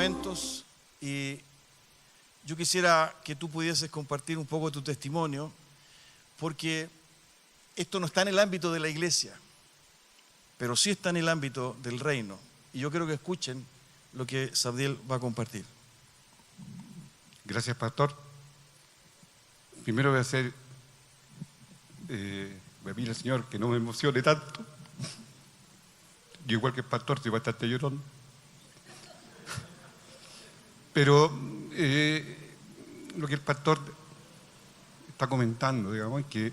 momentos y yo quisiera que tú pudieses compartir un poco tu testimonio, porque esto no está en el ámbito de la iglesia, pero sí está en el ámbito del reino. Y yo quiero que escuchen lo que Sabdiel va a compartir. Gracias, pastor. Primero voy a pedir al Señor que no me emocione tanto. Yo igual que el pastor, soy bastante llorón. Pero lo que el pastor está comentando, digamos, es que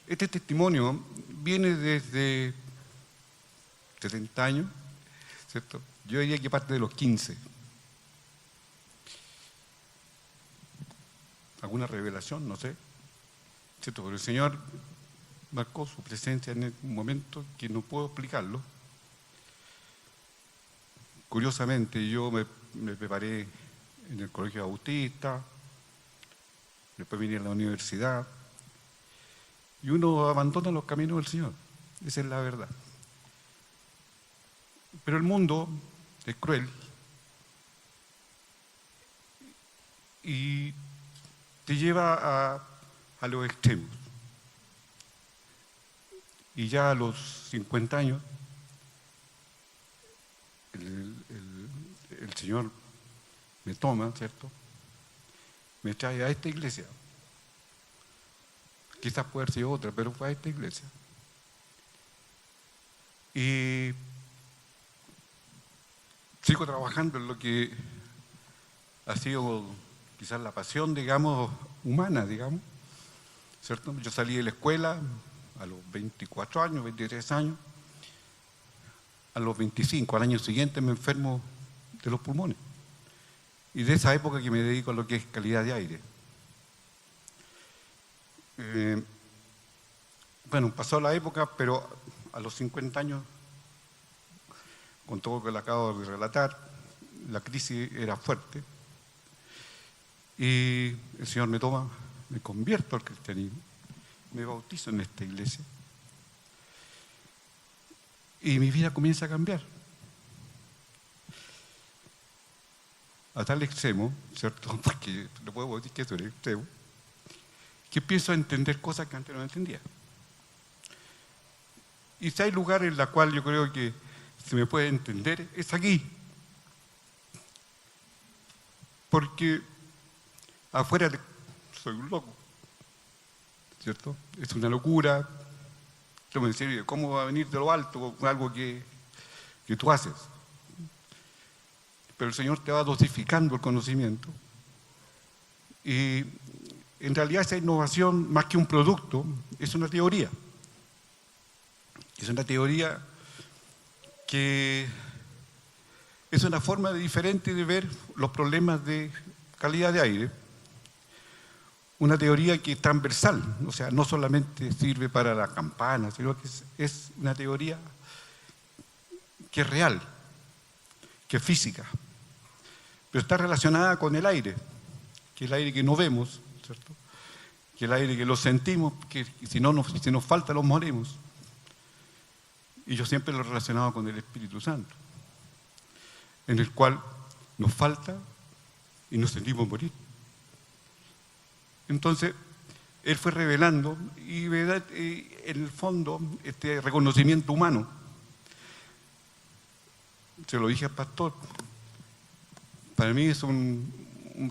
este testimonio viene desde 70 años, ¿cierto? Yo diría que parte de los 15. Alguna revelación, no sé, ¿cierto? Pero el Señor marcó su presencia en un momento que no puedo explicarlo. Curiosamente, yo me preparé en el Colegio Bautista, después vine a la universidad, y uno abandona los caminos del Señor. Esa es la verdad. Pero el mundo es cruel y te lleva a los extremos. Y ya a los 50 años, el Señor me toma, ¿cierto? Me trae a esta iglesia. Quizás puede haber sido otra, pero fue a esta iglesia. Y sigo trabajando en lo que ha sido quizás la pasión, digamos, humana, digamos, ¿cierto? Yo salí de la escuela a los 24 años, 23 años. A los 25, al año siguiente, me enfermo de los pulmones. Y de esa época que me dedico a lo que es calidad de aire. Bueno, pasó la época, pero a los 50 años, con todo lo que le acabo de relatar, la crisis era fuerte. Y el Señor me toma, me convierto al cristianismo, me bautizo en esta iglesia. Y mi vida comienza a cambiar. A tal extremo, ¿cierto? Porque no puedo decir que eso es extremo, que empiezo a entender cosas que antes no entendía. Y si hay lugar en la cual yo creo que se me puede entender, es aquí. Porque afuera soy un loco, ¿cierto? Es una locura. Yo me decía, ¿cómo va a venir de lo alto algo que tú haces? Pero el Señor te va dosificando el conocimiento. Y en realidad esa innovación, más que un producto, es una teoría. Es una teoría que es una forma diferente de ver los problemas de calidad de aire. Una teoría que es transversal, o sea, no solamente sirve para la campana, sino que es una teoría que es real, que es física, pero está relacionada con el aire, que es el aire que no vemos, ¿cierto? Que es el aire que lo sentimos, que si nos falta lo morimos. Y yo siempre lo he relacionado con el Espíritu Santo, en el cual nos falta y nos sentimos morir. Entonces, él fue revelando y en el fondo este reconocimiento humano. Se lo dije al pastor. Para mí es un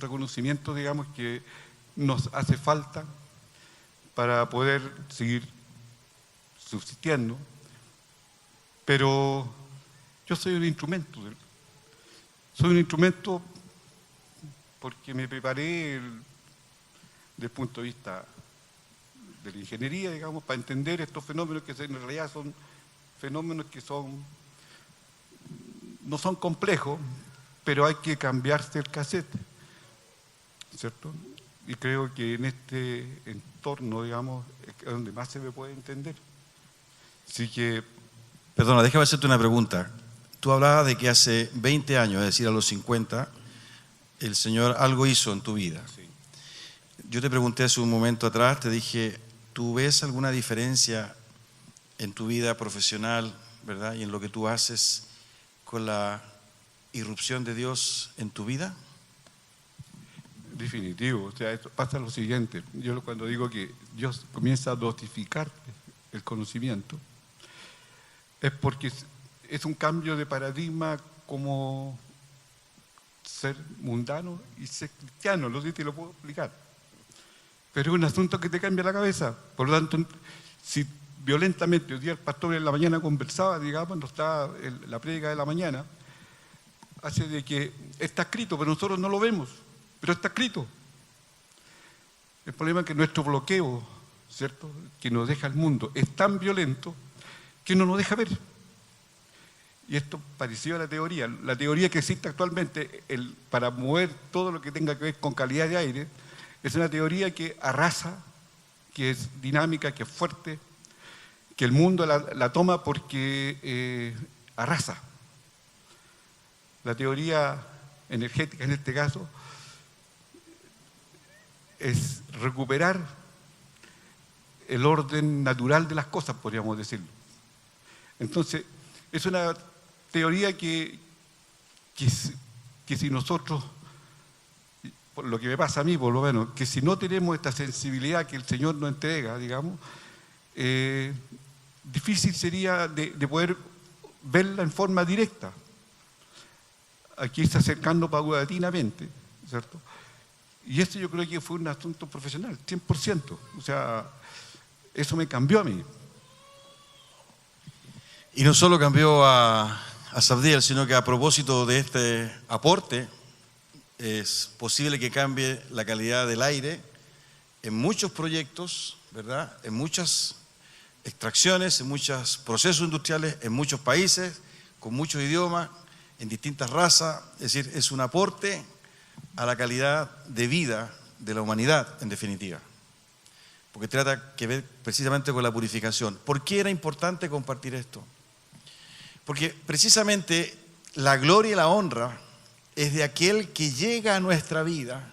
reconocimiento, digamos, que nos hace falta para poder seguir subsistiendo. Pero yo soy un instrumento. Soy un instrumento porque me preparé desde el punto de vista de la ingeniería, digamos, para entender estos fenómenos que en realidad son fenómenos que no son complejos, pero hay que cambiarse el cassette, ¿cierto? Y creo que en este entorno, digamos, es donde más se me puede entender. Así que... Perdona, déjame hacerte una pregunta. Tú hablabas de que hace 20 años, es decir, a los 50, el Señor algo hizo en tu vida. Sí. Yo te pregunté hace un momento atrás, te dije, ¿tú ves alguna diferencia en tu vida profesional ¿verdad? Y en lo que tú haces con la irrupción de Dios en tu vida? Definitivo. O sea, esto pasa lo siguiente. Yo cuando digo que Dios comienza a dosificar el conocimiento, es porque es un cambio de paradigma como ser mundano y ser cristiano. No sé si te lo puedo explicar. Pero es un asunto que te cambia la cabeza. Por lo tanto, si violentamente, hoy día el pastor en la mañana conversaba, digamos, no estaba la prédica de la mañana, hace de que está escrito, pero nosotros no lo vemos, pero está escrito. El problema es que nuestro bloqueo, ¿cierto?, que nos deja el mundo, es tan violento que no nos deja ver. Y esto parecido a la teoría que existe actualmente para mover todo lo que tenga que ver con calidad de aire, es una teoría que arrasa, que es dinámica, que es fuerte, que el mundo la toma porque arrasa. La teoría energética en este caso es recuperar el orden natural de las cosas, podríamos decirlo. Entonces, es una teoría que si nosotros, por lo que me pasa a mí por lo menos, que si no tenemos esta sensibilidad que el Señor nos entrega, digamos, difícil sería de poder verla en forma directa. Aquí está acercando paulatinamente, ¿cierto? Y esto yo creo que fue un asunto profesional, 100%. O sea, eso me cambió a mí. Y no solo cambió a Sabdiel, sino que a propósito de este aporte, es posible que cambie la calidad del aire en muchos proyectos, ¿verdad? En muchas extracciones, en muchos procesos industriales, en muchos países, con muchos idiomas, en distintas razas. Es decir, es un aporte a la calidad de vida de la humanidad, en definitiva. Porque trata que ver precisamente con la purificación. ¿Por qué era importante compartir esto? Porque precisamente la gloria y la honra es de aquel que llega a nuestra vida,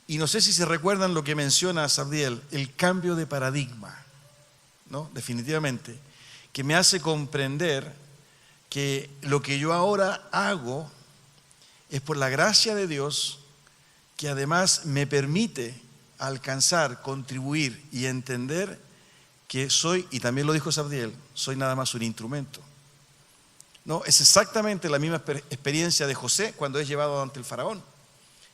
y no sé si se recuerdan lo que menciona Sabdiel, el cambio de paradigma, ¿no? Definitivamente, que me hace comprender que lo que yo ahora hago es por la gracia de Dios, que además me permite alcanzar, contribuir y entender que soy, y también lo dijo Sabdiel, soy nada más un instrumento. No, es exactamente la misma experiencia de José cuando es llevado ante el faraón.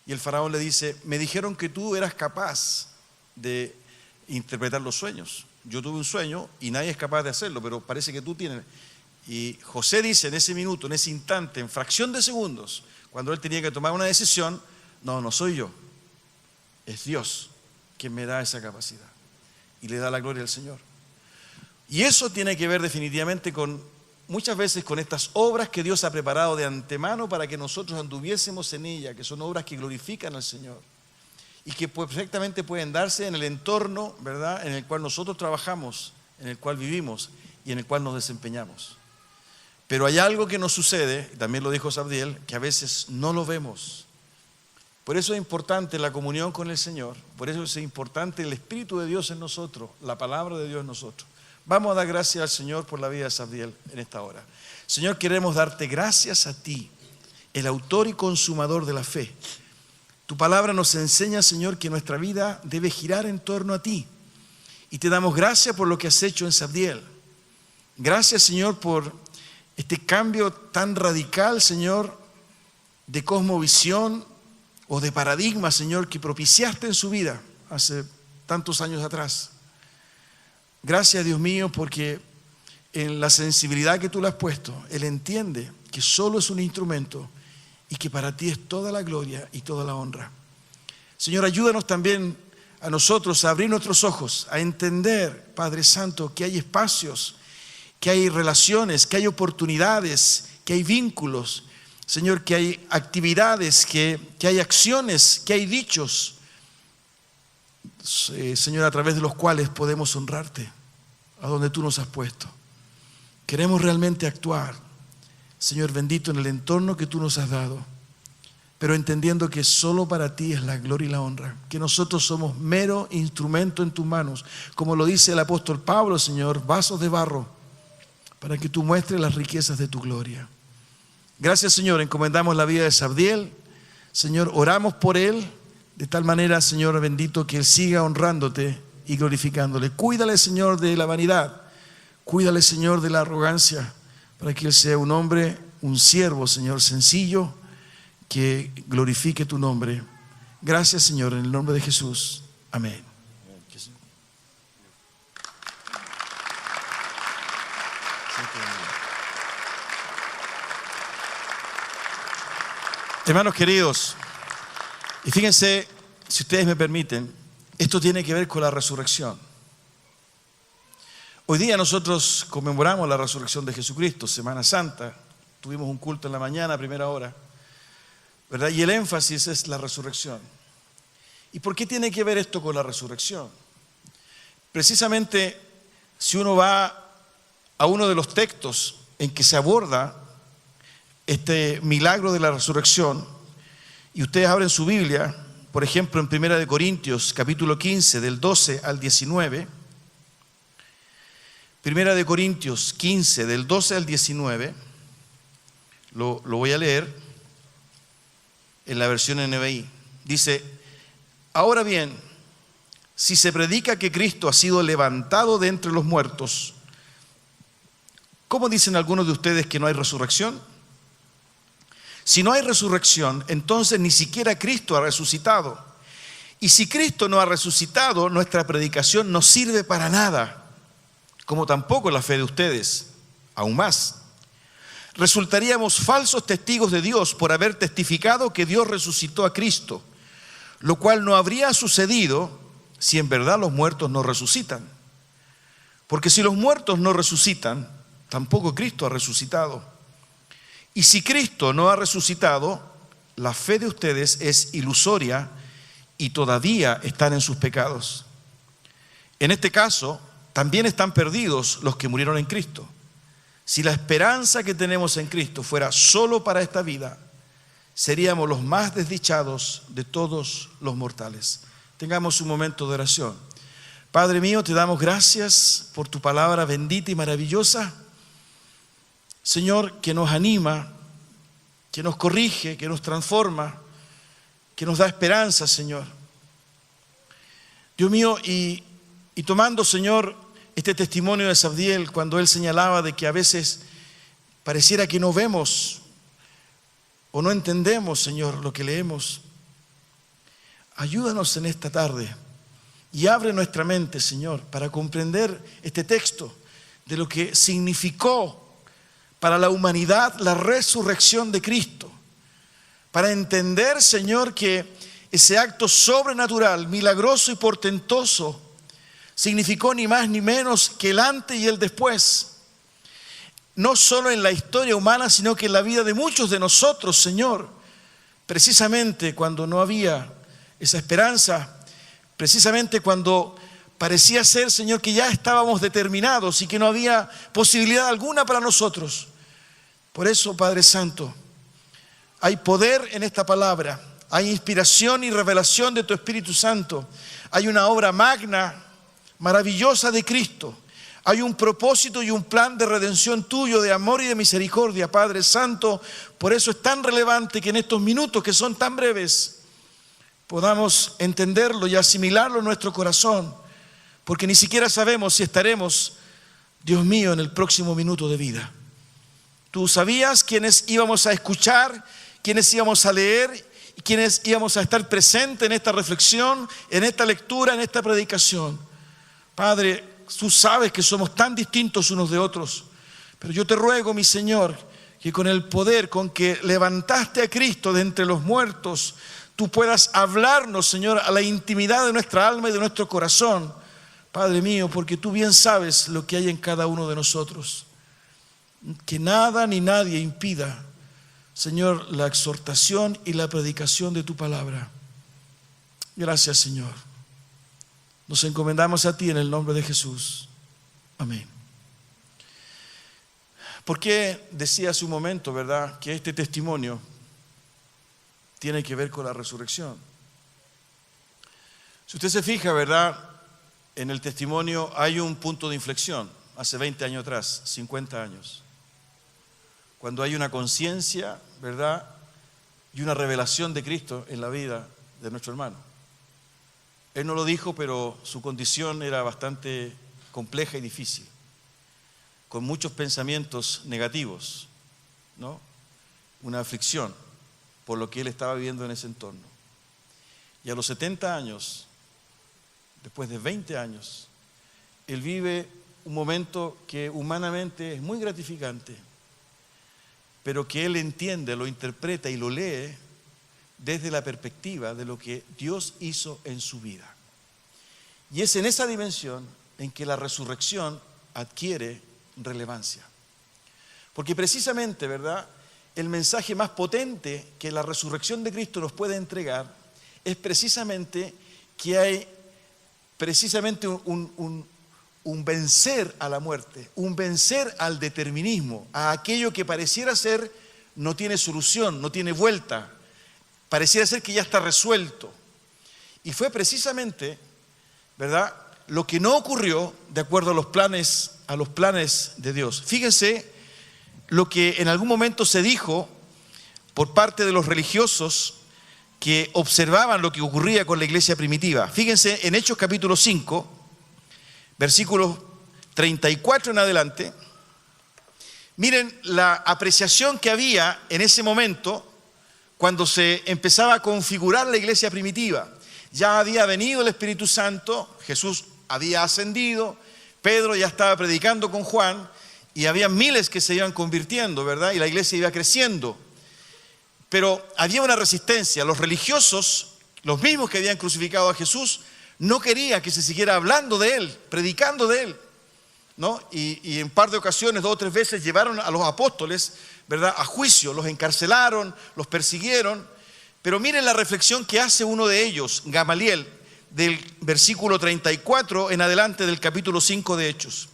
Y el faraón le dice, me dijeron que tú eras capaz de interpretar los sueños. Yo tuve un sueño y nadie es capaz de hacerlo, pero parece que tú tienes. Y José dice en ese minuto, en ese instante, en fracción de segundos, cuando él tenía que tomar una decisión, no soy yo, es Dios quien me da esa capacidad. Y le da la gloria al Señor. Y eso tiene que ver definitivamente muchas veces con estas obras que Dios ha preparado de antemano para que nosotros anduviésemos en ellas, que son obras que glorifican al Señor y que perfectamente pueden darse en el entorno, ¿verdad?, en el cual nosotros trabajamos, en el cual vivimos y en el cual nos desempeñamos. Pero hay algo que nos sucede, también lo dijo Sabdiel, que a veces no lo vemos. Por eso es importante la comunión con el Señor, por eso es importante el Espíritu de Dios en nosotros, la palabra de Dios en nosotros. Vamos a dar gracias al Señor por la vida de Sabdiel en esta hora. Señor, queremos darte gracias a ti, el autor y consumador de la fe. Tu palabra nos enseña, Señor, que nuestra vida debe girar en torno a ti. Y te damos gracias por lo que has hecho en Sabdiel. Gracias, Señor, por este cambio tan radical, Señor, de cosmovisión o de paradigma, Señor, que propiciaste en su vida hace tantos años atrás. Gracias, Dios mío, porque en la sensibilidad que tú le has puesto, Él entiende que solo es un instrumento y que para ti es toda la gloria y toda la honra. Señor, ayúdanos también a nosotros a abrir nuestros ojos, a entender, Padre Santo, que hay espacios, que hay relaciones, que hay oportunidades, que hay vínculos, Señor, que hay actividades, que hay acciones, que hay dichos, Señor, a través de los cuales podemos honrarte a donde tú nos has puesto. Queremos realmente actuar, Señor bendito, en el entorno que tú nos has dado, pero entendiendo que solo para ti es la gloria y la honra, que nosotros somos mero instrumento en tus manos, como lo dice el apóstol Pablo, Señor, vasos de barro para que tú muestres las riquezas de tu gloria. Gracias, Señor, encomendamos la vida de Sabdiel. Señor, oramos por él, de tal manera, Señor bendito, que él siga honrándote y glorificándole. Cuídale, Señor, de la vanidad. Cuídale, Señor, de la arrogancia, para que él sea un hombre, un siervo, Señor, sencillo, que glorifique tu nombre. Gracias, Señor, en el nombre de Jesús. Amén. Hermanos queridos, y fíjense, si ustedes me permiten, esto tiene que ver con la resurrección. Hoy día nosotros conmemoramos la resurrección de Jesucristo, Semana Santa. Tuvimos un culto en la mañana, a primera hora, ¿verdad? Y el énfasis es la resurrección. ¿Y por qué tiene que ver esto con la resurrección? Precisamente, si uno va a uno de los textos en que se aborda este milagro de la resurrección, y ustedes abren su Biblia, por ejemplo, en 1 Corintios, capítulo 15, del 12 al 19, 1 Corintios 15, del 12 al 19, lo voy a leer en la versión NBI. Dice: ahora bien, si se predica que Cristo ha sido levantado de entre los muertos, ¿cómo dicen algunos de ustedes que no hay resurrección? Si no hay resurrección, entonces ni siquiera Cristo ha resucitado. Y si Cristo no ha resucitado, nuestra predicación no sirve para nada, como tampoco la fe de ustedes, aún más. Resultaríamos falsos testigos de Dios por haber testificado que Dios resucitó a Cristo, lo cual no habría sucedido si en verdad los muertos no resucitan. Porque si los muertos no resucitan, tampoco Cristo ha resucitado. Y si Cristo no ha resucitado, la fe de ustedes es ilusoria y todavía están en sus pecados. En este caso, también están perdidos los que murieron en Cristo. Si la esperanza que tenemos en Cristo fuera solo para esta vida, seríamos los más desdichados de todos los mortales. Tengamos un momento de oración. Padre mío, te damos gracias por tu palabra bendita y maravillosa, Señor, que nos anima, que nos corrige, que nos transforma, que nos da esperanza, Señor. Dios mío, y tomando, Señor, este testimonio de Sabdiel, cuando él señalaba de que a veces pareciera que no vemos o no entendemos, Señor, lo que leemos, ayúdanos en esta tarde y abre nuestra mente, Señor, para comprender este texto de lo que significó para la humanidad la resurrección de Cristo, para entender, Señor, que ese acto sobrenatural, milagroso y portentoso significó ni más ni menos que el antes y el después, no solo en la historia humana, sino que en la vida de muchos de nosotros, Señor, precisamente cuando no había esa esperanza, precisamente cuando parecía ser, Señor, que ya estábamos determinados y que no había posibilidad alguna para nosotros. Por eso, Padre Santo, hay poder en esta palabra, hay inspiración y revelación de tu Espíritu Santo, hay una obra magna, maravillosa de Cristo, hay un propósito y un plan de redención tuyo, de amor y de misericordia, Padre Santo. Por eso es tan relevante que en estos minutos que son tan breves podamos entenderlo y asimilarlo en nuestro corazón, porque ni siquiera sabemos si estaremos, Dios mío, en el próximo minuto de vida. Tú sabías quiénes íbamos a escuchar, quiénes íbamos a leer y quiénes íbamos a estar presentes en esta reflexión, en esta lectura, en esta predicación. Padre, tú sabes que somos tan distintos unos de otros, pero yo te ruego, mi Señor, que con el poder con que levantaste a Cristo de entre los muertos, tú puedas hablarnos, Señor, a la intimidad de nuestra alma y de nuestro corazón, Padre mío, porque tú bien sabes lo que hay en cada uno de nosotros. Que nada ni nadie impida, Señor, la exhortación y la predicación de tu palabra. Gracias, Señor. Nos encomendamos a ti en el nombre de Jesús. Amén. ¿Por qué decía hace un momento, verdad, que este testimonio tiene que ver con la resurrección? Si usted se fija, verdad, en el testimonio hay un punto de inflexión. hace 20 años atrás, 50 años. Cuando hay una conciencia, ¿verdad?, y una revelación de Cristo en la vida de nuestro hermano. Él no lo dijo, pero su condición era bastante compleja y difícil, con muchos pensamientos negativos, ¿no? Una aflicción por lo que él estaba viviendo en ese entorno. Y a los 70 años, después de 20 años, él vive un momento que humanamente es muy gratificante, pero que él entiende, lo interpreta y lo lee desde la perspectiva de lo que Dios hizo en su vida. Y es en esa dimensión en que la resurrección adquiere relevancia. Porque precisamente, ¿verdad?, el mensaje más potente que la resurrección de Cristo nos puede entregar es precisamente que hay precisamente un vencer a la muerte, un vencer al determinismo, a aquello que pareciera ser no tiene solución, no tiene vuelta, pareciera ser que ya está resuelto. Y fue precisamente, ¿verdad?, lo que no ocurrió de acuerdo a los planes de Dios. Fíjense lo que en algún momento se dijo por parte de los religiosos que observaban lo que ocurría con la iglesia primitiva. Fíjense en Hechos capítulo 5, versículos 34 en adelante. Miren la apreciación que había en ese momento cuando se empezaba a configurar la iglesia primitiva. Ya había venido el Espíritu Santo, Jesús había ascendido, Pedro ya estaba predicando con Juan y había miles que se iban convirtiendo, ¿verdad? Y la iglesia iba creciendo. Pero había una resistencia. Los religiosos, los mismos que habían crucificado a Jesús, no querían que se siguiera hablando de Él, predicando de Él, ¿no? Y en un par de ocasiones, 2 o 3 veces, llevaron a los apóstoles, ¿verdad?, a juicio, los encarcelaron, los persiguieron. Pero miren la reflexión que hace uno de ellos, Gamaliel, del versículo 34 en adelante del capítulo 5 de Hechos.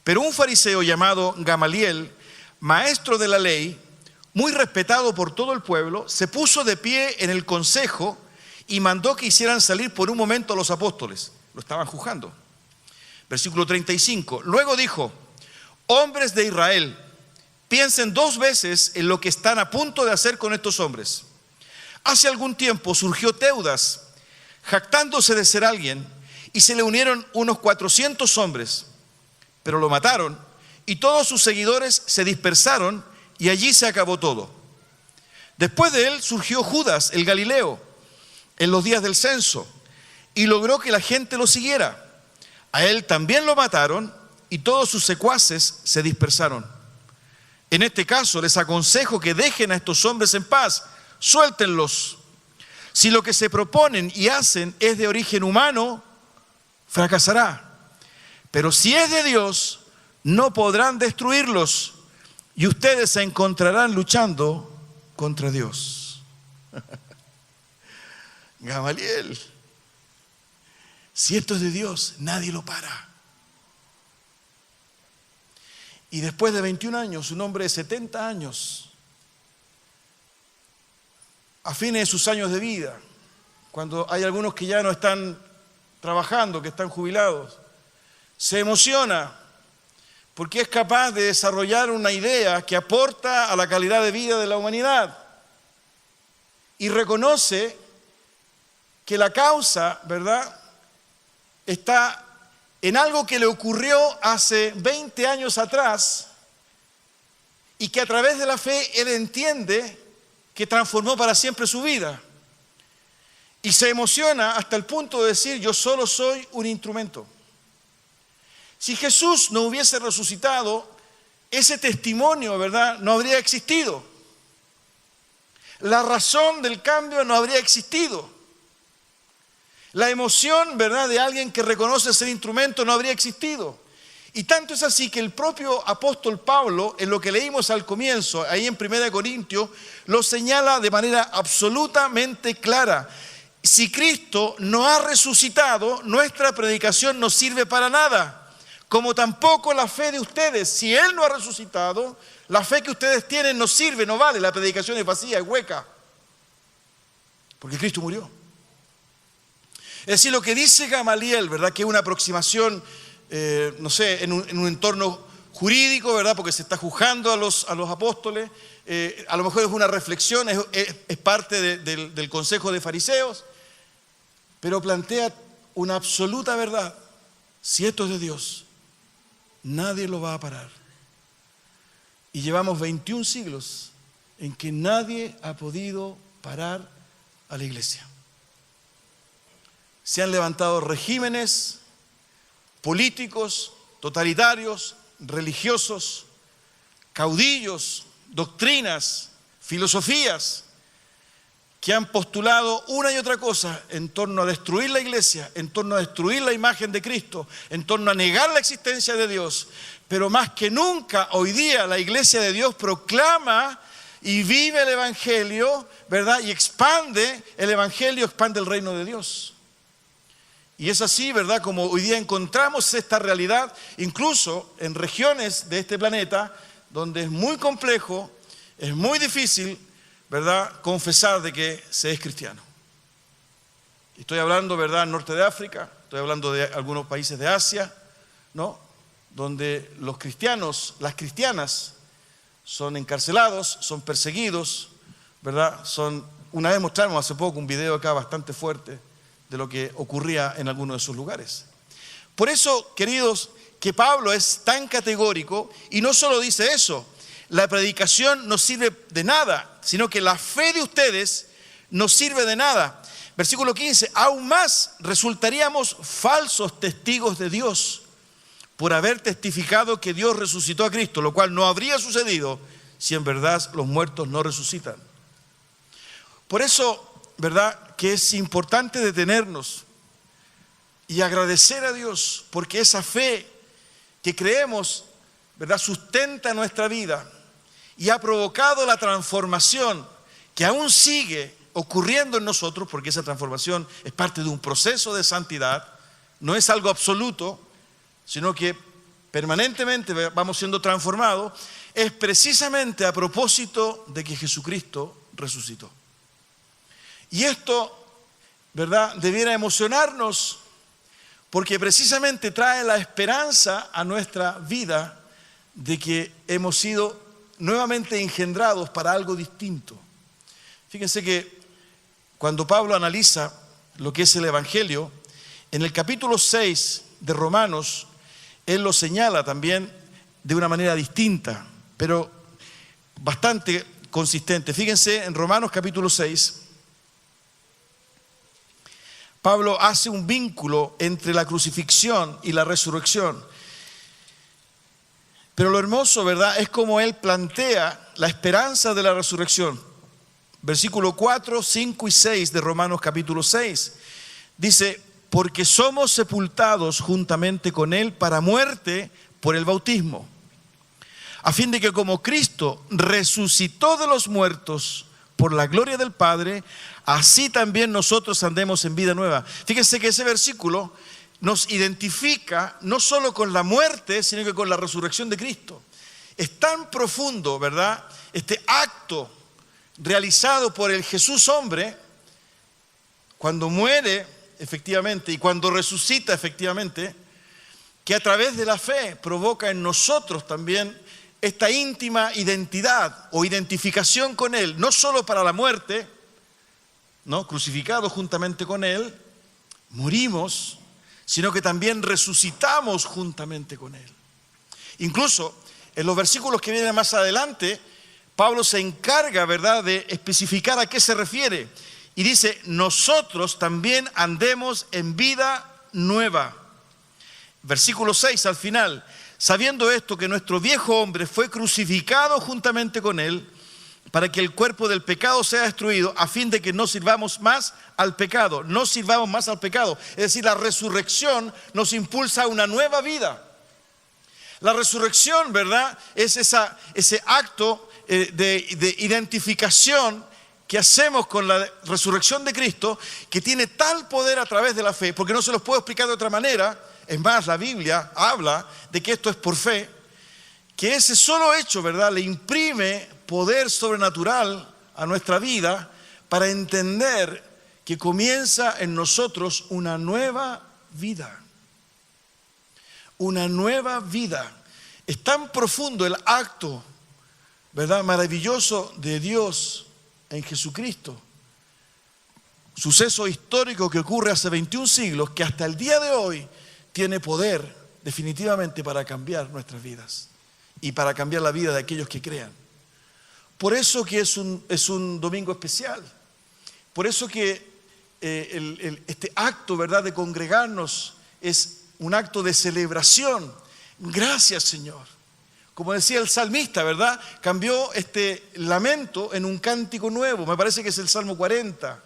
Pero un fariseo llamado Gamaliel, maestro de la ley, muy respetado por todo el pueblo, se puso de pie en el consejo y mandó que hicieran salir por un momento a los apóstoles. Lo estaban juzgando. Versículo 35. Luego dijo: hombres de Israel, piensen 2 veces en lo que están a punto de hacer con estos hombres. Hace algún tiempo surgió Teudas, jactándose de ser alguien, y se le unieron unos 400 hombres, pero lo mataron, y todos sus seguidores se dispersaron, y allí se acabó todo. Después de él surgió Judas, el Galileo, en los días del censo, y logró que la gente lo siguiera. A él también lo mataron, y todos sus secuaces se dispersaron. En este caso les aconsejo que dejen a estos hombres en paz, suéltenlos. Si lo que se proponen y hacen es de origen humano, fracasará. Pero si es de Dios, no podrán destruirlos, y ustedes se encontrarán luchando contra Dios. Gamaliel, si esto es de Dios, nadie lo para. Y después de 21 años, un hombre de 70 años, a fines de sus años de vida, cuando hay algunos que ya no están trabajando, que están jubilados, se emociona porque es capaz de desarrollar una idea que aporta a la calidad de vida de la humanidad y reconoce que la causa, ¿verdad?, está en algo que le ocurrió hace 20 años atrás y que a través de la fe él entiende que transformó para siempre su vida. Y se emociona hasta el punto de decir: yo solo soy un instrumento. Si Jesús no hubiese resucitado, ese testimonio, ¿verdad?, no habría existido. La razón del cambio no habría existido. La emoción, ¿verdad?, de alguien que reconoce ser instrumento no habría existido. Y tanto es así que el propio apóstol Pablo, en lo que leímos al comienzo, ahí en 1 Corintios, lo señala de manera absolutamente clara. Si Cristo no ha resucitado, nuestra predicación no sirve para nada. Como tampoco la fe de ustedes. Si Él no ha resucitado, la fe que ustedes tienen no sirve, no vale. La predicación es vacía, es hueca. Porque Cristo murió. Es decir, lo que dice Gamaliel, ¿verdad?, que es una aproximación no sé, en un entorno jurídico, ¿verdad? Porque se está juzgando a los apóstoles. A lo mejor es una reflexión, es parte del consejo de fariseos, pero plantea una absoluta verdad. Si esto es de Dios, nadie lo va a parar. Y llevamos 21 siglos en que nadie ha podido parar a la iglesia. Se han levantado regímenes políticos, totalitarios, religiosos, caudillos, doctrinas, filosofías, que han postulado una y otra cosa en torno a destruir la iglesia, en torno a destruir la imagen de Cristo, en torno a negar la existencia de Dios. Pero más que nunca, hoy día la iglesia de Dios proclama y vive el evangelio, ¿verdad? Y expande el evangelio, expande el reino de Dios. Y es así, ¿verdad? Como hoy día encontramos esta realidad, incluso en regiones de este planeta, donde es muy complejo, es muy difícil, ¿verdad?, confesar de que se es cristiano. Estoy hablando, ¿verdad?, norte de África, estoy hablando de algunos países de Asia, ¿no?, donde los cristianos, las cristianas, son encarcelados, son perseguidos, ¿verdad? Una vez mostramos hace poco un video acá bastante fuerte de lo que ocurría en algunos de esos lugares. Por eso, queridos, que Pablo es tan categórico y no solo dice eso, la predicación no sirve de nada, sino que la fe de ustedes no sirve de nada. Versículo 15, aún más resultaríamos falsos testigos de Dios por haber testificado que Dios resucitó a Cristo, lo cual no habría sucedido si en verdad los muertos no resucitan. Por eso, ¿verdad?, que es importante detenernos y agradecer a Dios, porque esa fe que creemos, ¿verdad?, sustenta nuestra vida y ha provocado la transformación que aún sigue ocurriendo en nosotros, porque esa transformación es parte de un proceso de santidad, no es algo absoluto, sino que permanentemente vamos siendo transformados, es precisamente a propósito de que Jesucristo resucitó. Y esto, ¿verdad?, debiera emocionarnos, porque precisamente trae la esperanza a nuestra vida de que hemos sido nuevamente engendrados para algo distinto. Fíjense que cuando Pablo analiza lo que es el Evangelio, en el capítulo 6 de Romanos, él lo señala también de una manera distinta, pero bastante consistente. Fíjense en Romanos capítulo 6, Pablo hace un vínculo entre la crucifixión y la resurrección. Pero lo hermoso, ¿verdad?, es como él plantea la esperanza de la resurrección. Versículo 4, 5 y 6 de Romanos capítulo 6. Dice, porque somos sepultados juntamente con él para muerte por el bautismo, a fin de que como Cristo resucitó de los muertos por la gloria del Padre, así también nosotros andemos en vida nueva. Fíjense que ese versículo nos identifica no solo con la muerte, sino que con la resurrección de Cristo. Es tan profundo, ¿verdad?, este acto realizado por el Jesús hombre, cuando muere efectivamente y cuando resucita efectivamente, que a través de la fe provoca en nosotros también esta íntima identidad o identificación con Él, no solo para la muerte, ¿no?, crucificados juntamente con Él, morimos, sino que también resucitamos juntamente con Él. Incluso en los versículos que vienen más adelante, Pablo se encarga, ¿verdad?, de especificar a qué se refiere. Y dice, nosotros también andemos en vida nueva. Versículo 6 al final, sabiendo esto, que nuestro viejo hombre fue crucificado juntamente con él, para que el cuerpo del pecado sea destruido, a fin de que no sirvamos más al pecado. No sirvamos más al pecado. Es decir, la resurrección nos impulsa a una nueva vida. La resurrección, ¿verdad?, es ese acto de identificación que hacemos con la resurrección de Cristo, que tiene tal poder a través de la fe, porque no se los puedo explicar de otra manera. Es más, la Biblia habla de que esto es por fe, que ese solo hecho, ¿verdad?, le imprime poder sobrenatural a nuestra vida para entender que comienza en nosotros una nueva vida. una nueva vida. Es tan profundo el acto, ¿verdad?, maravilloso de Dios en Jesucristo. Suceso histórico que ocurre hace 21 siglos, que hasta el día de hoy tiene poder definitivamente para cambiar nuestras vidas y para cambiar la vida de aquellos que crean. Por eso que es un domingo especial. Por eso que este acto, ¿verdad?, de congregarnos es un acto de celebración. Gracias, Señor. Como decía el salmista, ¿verdad?, cambió este lamento en un cántico nuevo. Me parece que es el Salmo 40.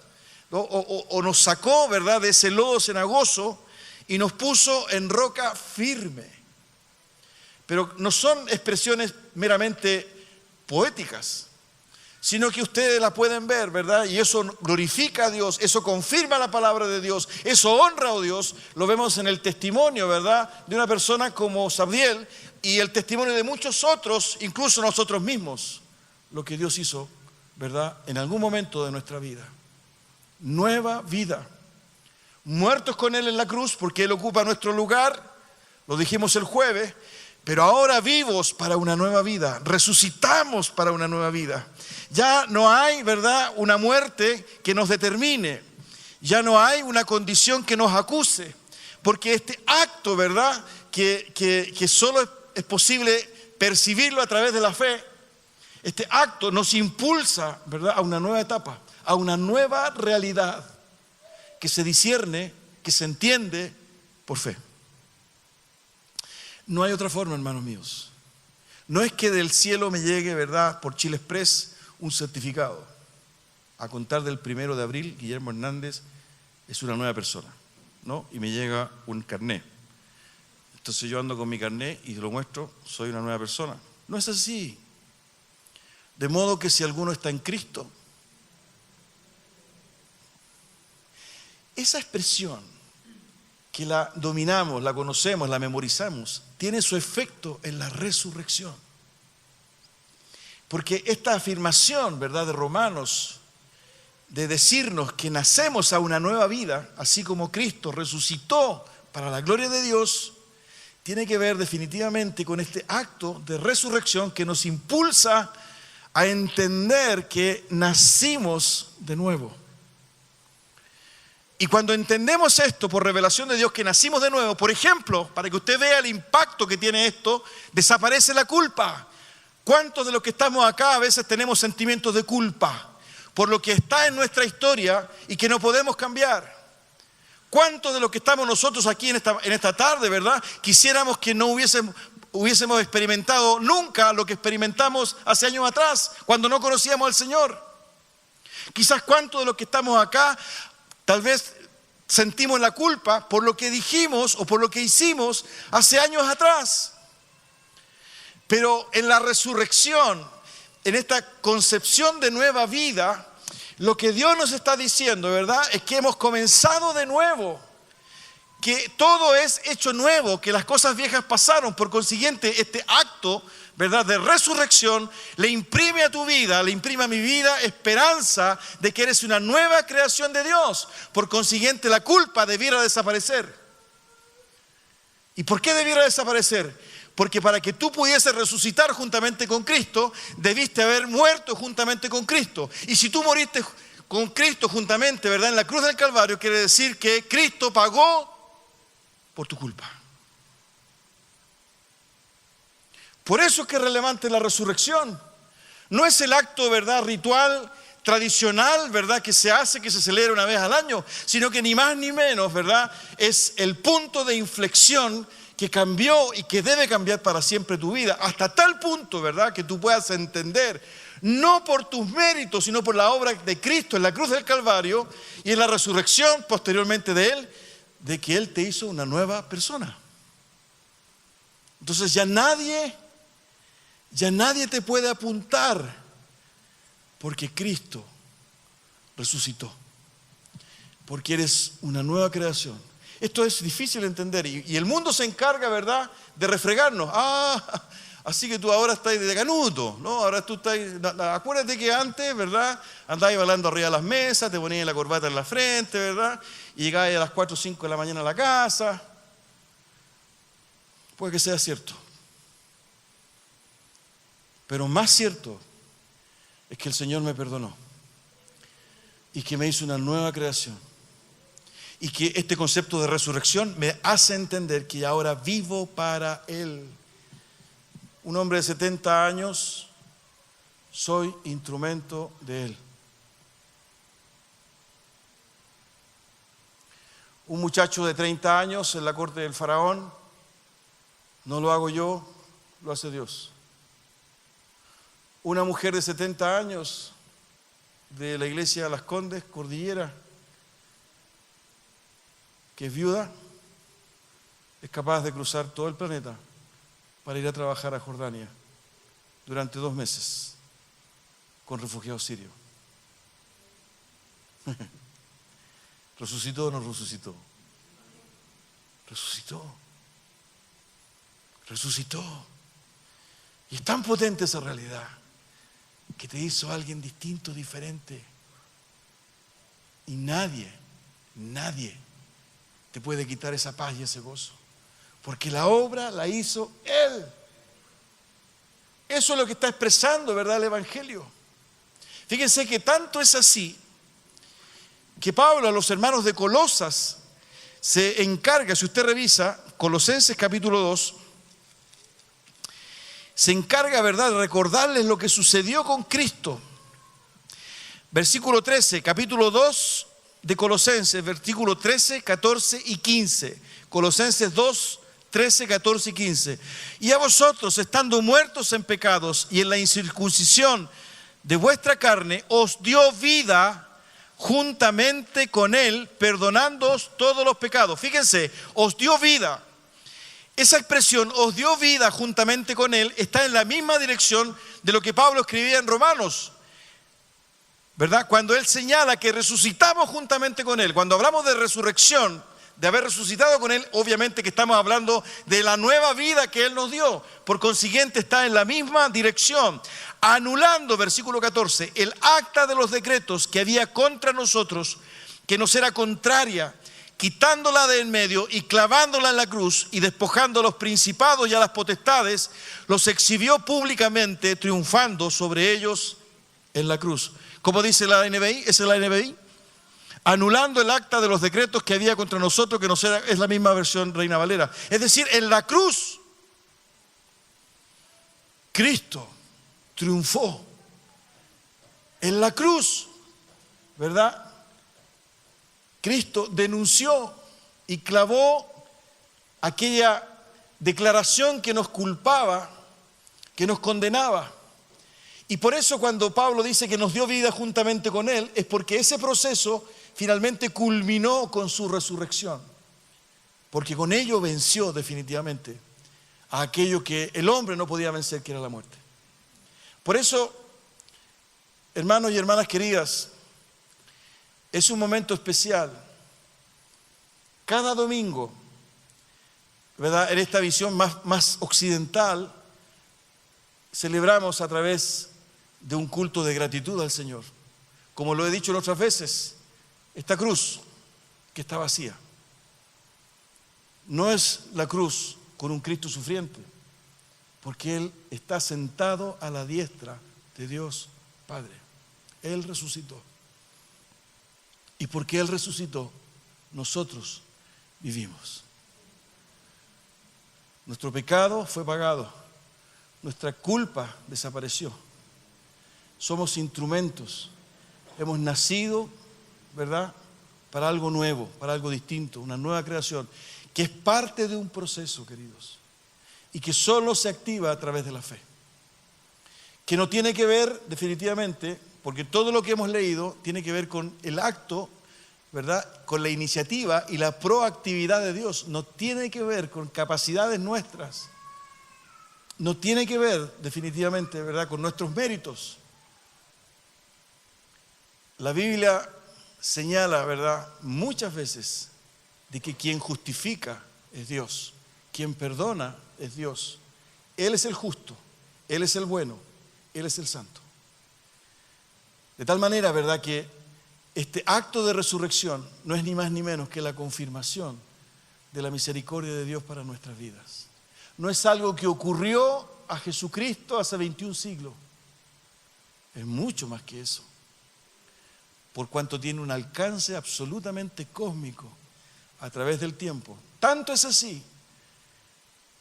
¿No? O nos sacó, ¿verdad?, de ese lodo cenagoso y nos puso en roca firme. Pero no son expresiones meramente poéticas, sino que ustedes la pueden ver, ¿verdad? Y eso glorifica a Dios, eso confirma la palabra de Dios, eso honra a Dios. Lo vemos en el testimonio, ¿verdad?, de una persona como Sabdiel y el testimonio de muchos otros, incluso nosotros mismos, lo que Dios hizo, ¿verdad?, en algún momento de nuestra vida. Nueva vida. Muertos con Él en la cruz porque Él ocupa nuestro lugar, lo dijimos el jueves, pero ahora vivos para una nueva vida, resucitamos para una nueva vida. Ya no hay, ¿verdad?, una muerte que nos determine, ya no hay una condición que nos acuse, porque este acto, ¿verdad?, que solo es posible percibirlo a través de la fe, este acto nos impulsa, ¿verdad?, a una nueva etapa, a una nueva realidad que se discierne, que se entiende por fe. No hay otra forma, hermanos míos. No es que del cielo me llegue, ¿verdad?, por Chile Express un certificado. A contar del 1 de abril, Guillermo Hernández es una nueva persona, ¿no? Y me llega un carné. Entonces yo ando con mi carné y lo muestro, soy una nueva persona. No es así. De modo que si alguno está en Cristo, esa expresión que la dominamos, la conocemos, la memorizamos, tiene su efecto en la resurrección. Porque esta afirmación, ¿verdad?, de Romanos, de decirnos que nacemos a una nueva vida, así como Cristo resucitó para la gloria de Dios, tiene que ver definitivamente con este acto de resurrección que nos impulsa a entender que nacimos de nuevo. Y cuando entendemos esto por revelación de Dios, que nacimos de nuevo, por ejemplo, para que usted vea el impacto que tiene esto, desaparece la culpa. ¿Cuántos de los que estamos acá a veces tenemos sentimientos de culpa por lo que está en nuestra historia y que no podemos cambiar? ¿Cuántos de los que estamos nosotros aquí en esta tarde, ¿verdad?, quisiéramos que no hubiésemos experimentado nunca lo que experimentamos hace años atrás, cuando no conocíamos al Señor? Quizás cuántos de los que estamos acá tal vez sentimos la culpa por lo que dijimos o por lo que hicimos hace años atrás. Pero en la resurrección, en esta concepción de nueva vida, lo que Dios nos está diciendo, ¿verdad?, es que hemos comenzado de nuevo, que todo es hecho nuevo, que las cosas viejas pasaron. Por consiguiente, este acto, ¿verdad?, de resurrección le imprime a tu vida, le imprime a mi vida esperanza de que eres una nueva creación de Dios. Por consiguiente, la culpa debiera desaparecer. ¿Y por qué debiera desaparecer? Porque para que tú pudieses resucitar juntamente con Cristo, debiste haber muerto juntamente con Cristo. Y si tú moriste con Cristo juntamente, ¿verdad?, en la cruz del Calvario, quiere decir que Cristo pagó por tu culpa. Por eso es que es relevante la resurrección. No es el acto, ¿verdad?, ritual, tradicional, ¿verdad?, que se hace, que se celebra una vez al año, sino que ni más ni menos, ¿verdad?, es el punto de inflexión que cambió y que debe cambiar para siempre tu vida, hasta tal punto, ¿verdad?, que tú puedas entender, no por tus méritos, sino por la obra de Cristo en la cruz del Calvario y en la resurrección posteriormente de Él, de que Él te hizo una nueva persona. Entonces ya nadie te puede apuntar, porque Cristo resucitó, porque eres una nueva creación. Esto es difícil de entender y el mundo se encarga, ¿verdad?, de refregarnos. Así que tú ahora estás de canuto, ¿no? Ahora tú estás... Acuérdate que antes, ¿verdad?, andabas bailando arriba de las mesas, te ponías la corbata en la frente, ¿verdad?, y llegabas a las 4 o 5 de la mañana a la casa. Puede que sea cierto. Pero más cierto es que el Señor me perdonó y que me hizo una nueva creación. Y que este concepto de resurrección me hace entender que ahora vivo para Él. Un hombre de 70 años, soy instrumento de Él. Un muchacho de 30 años en la corte del faraón, no lo hago yo, lo hace Dios. Una mujer de 70 años de la iglesia de Las Condes, Cordillera, que es viuda, es capaz de cruzar todo el planeta para ir a trabajar a Jordania durante 2 meses con refugiados sirios. ¿Resucitó o no resucitó? Resucitó. Resucitó. Y es tan potente esa realidad que te hizo alguien distinto, diferente. Y nadie te puede quitar esa paz y ese gozo. Porque la obra la hizo Él. Eso es lo que está expresando, ¿verdad?, el Evangelio. Fíjense que tanto es así que Pablo a los hermanos de Colosas se encarga, si usted revisa Colosenses capítulo 2, se encarga, ¿verdad?, de recordarles lo que sucedió con Cristo. Versículo 13, capítulo 2 de Colosenses, versículo 13, 14 y 15. Colosenses 2, 13, 14 y 15. Y a vosotros, estando muertos en pecados y en la incircuncisión de vuestra carne, os dio vida juntamente con Él, perdonándoos todos los pecados. Fíjense, os dio vida. Esa expresión, os dio vida juntamente con Él, está en la misma dirección de lo que Pablo escribía en Romanos, ¿verdad? Cuando él señala que resucitamos juntamente con Él. Cuando hablamos de resurrección, de haber resucitado con Él, obviamente que estamos hablando de la nueva vida que Él nos dio. Por consiguiente, está en la misma dirección. Anulando, versículo 14, el acta de los decretos que había contra nosotros, que nos era contraria, quitándola de en medio y clavándola en la cruz y despojando a los principados y a las potestades, los exhibió públicamente, triunfando sobre ellos en la cruz. ¿Cómo dice la NBI? ¿Esa es la NBI? Anulando el acta de los decretos que había contra nosotros, que es la misma versión Reina Valera. Es decir, en la cruz, Cristo triunfó. En la cruz, ¿verdad?, Cristo denunció y clavó aquella declaración que nos culpaba, que nos condenaba. Y por eso cuando Pablo dice que nos dio vida juntamente con Él, es porque ese proceso finalmente culminó con su resurrección. Porque con ello venció definitivamente a aquello que el hombre no podía vencer, que era la muerte. Por eso, hermanos y hermanas queridas, es un momento especial. Cada domingo, ¿verdad?, en esta visión más occidental, celebramos a través de un culto de gratitud al Señor. Como lo he dicho en otras veces, esta cruz que está vacía no es la cruz con un Cristo sufriente, porque Él está sentado a la diestra de Dios Padre. Él resucitó. Y porque Él resucitó, nosotros vivimos. Nuestro pecado fue pagado. Nuestra culpa desapareció. Somos instrumentos. Hemos nacido, ¿verdad?, para algo nuevo, para algo distinto, una nueva creación, que es parte de un proceso, queridos, y que solo se activa a través de la fe. Que no tiene que ver, definitivamente, porque todo lo que hemos leído tiene que ver con el acto, ¿verdad?, con la iniciativa y la proactividad de Dios. No tiene que ver con capacidades nuestras. No tiene que ver, definitivamente, ¿verdad?, con nuestros méritos. La Biblia señala, ¿verdad?, muchas veces de que quien justifica es Dios, quien perdona es Dios. Él es el justo, Él es el bueno, Él es el santo. De tal manera, ¿verdad?, que este acto de resurrección no es ni más ni menos que la confirmación de la misericordia de Dios para nuestras vidas. no es algo que ocurrió a Jesucristo hace 21 siglos. Es mucho más que eso, por cuanto tiene un alcance absolutamente cósmico a través del tiempo. Tanto es así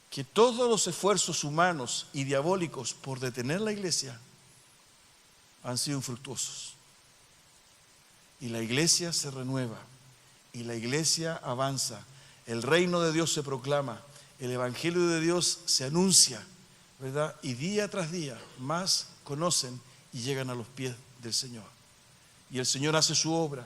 que todos los esfuerzos humanos y diabólicos por detener la iglesia han sido infructuosos. Y la iglesia se renueva, y la iglesia avanza, el reino de Dios se proclama, el evangelio de Dios se anuncia, ¿verdad? Y día tras día más conocen y llegan a los pies del Señor. Y el Señor hace su obra,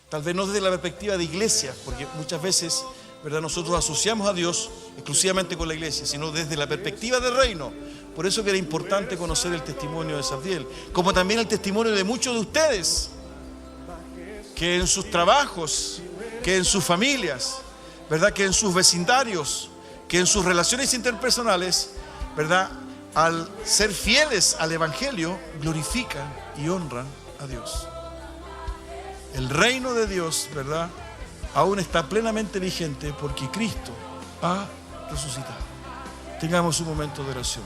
tal vez no desde la perspectiva de iglesia, porque muchas veces, ¿verdad?, nosotros asociamos a Dios exclusivamente con la iglesia, sino desde la perspectiva del reino. Por eso que era importante conocer el testimonio de Sabdiel, como también el testimonio de muchos de ustedes, que en sus trabajos, que en sus familias, ¿verdad?, que en sus vecindarios, que en sus relaciones interpersonales, ¿verdad?, al ser fieles al Evangelio, glorifican y honran a Dios. El reino de Dios, ¿verdad?, aún está plenamente vigente porque Cristo ha resucitado. Tengamos un momento de oración.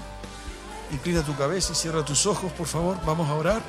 Inclina tu cabeza y cierra tus ojos, por favor. Vamos a orar.